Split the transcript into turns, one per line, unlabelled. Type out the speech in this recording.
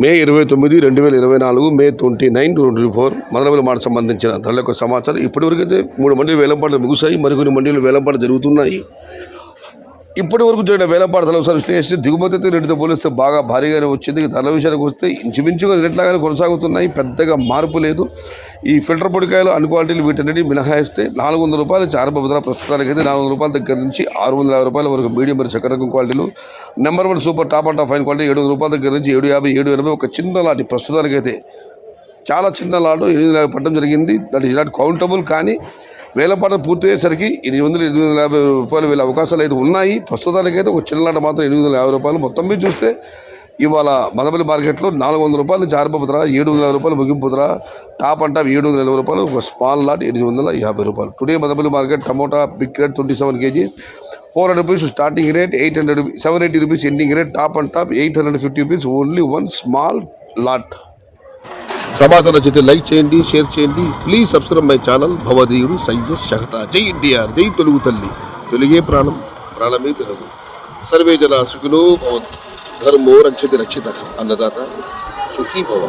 మే 29, 2024 మే 29, 2024 మదనపల్లి మాట సంబంధించిన ధరల యొక్క సమాచారం. ఇప్పటివరకైతే 3 మండీలు వేలంపాటలు ముగిశాయి. మరికొన్ని మండీలు వేలంపాటలు జరుగుతున్నాయి. ఇప్పటి వరకు జరిగిన వేలంపాట ధరల విశ్లేషిస్తే దిగుమతి రేటుతో పోలిస్తే బాగా భారీగానే వచ్చింది. ధరల విషయానికి వస్తే ఇంచుమించుగా రేట్లాగానే కొనసాగుతున్నాయి. పెద్దగా మార్పు లేదు. ఈ ఫిల్టర్ పొడికాయలు అన్ని క్వాలిటీలు వీటన్నిటి మినహాయిస్తే 400 రూపాయల ఆరంభ ధర ప్రస్తుతానికి అయితే 400 రూపాయల దగ్గర నుంచి 650 రూపాయల వరకు మీడియం మరియు చక్కెర రకం క్వాలిటీలు, number 1 super top and top fine quality 700 రూపాయల దగ్గర నుంచి 750, 780 ఒక చిన్న లాంటి ప్రస్తుతానికి అయితే చాలా చిన్న లాటు 850 పడడం జరిగింది. That is not countable. కానీ వేలంపాట పూర్తి అయ్యేసరికి 800, 850 రూపాయలు వేల అవకాశాలు అయితే ఉన్నాయి. ప్రస్తుతానికైతే ఒక చిన్న లాట మాత్రం 850 రూపాయలు. మొత్తం మీద చూస్తే ఇవాళ మదనపల్లి మార్కెట్లో 400 రూపాయలు ఆరంభ ధర, 750 రూపాయలు ముగింపు ధర, టాప్ అండ్ టాప్ 780 రూపాయలు, ఒక స్మాల్ లాట్ 850 రూపాయలు. Today Madanapalle market tomato big rate 27 kgs 400 rupees starting rate, 780 rupees ending rate, top and top 850 rupees, only one small lot. సమాచారం నచ్చితే లైక్ చేయండి, షేర్ చేయండి. ప్లీజ్ సబ్స్క్రైబ్ మై ఛానల్ భవదీయుడు సయ్యద్ షహతా. జై ఎన్టీఆర్, జై తెలుగు తల్లి, తెలుగే ప్రాణం, ప్రాణమే తెలుగు. సర్వే జన సుఖినో భవంతు, ధర్మో రక్షతి రక్షిత, అన్నదాత సుఖీ భవ.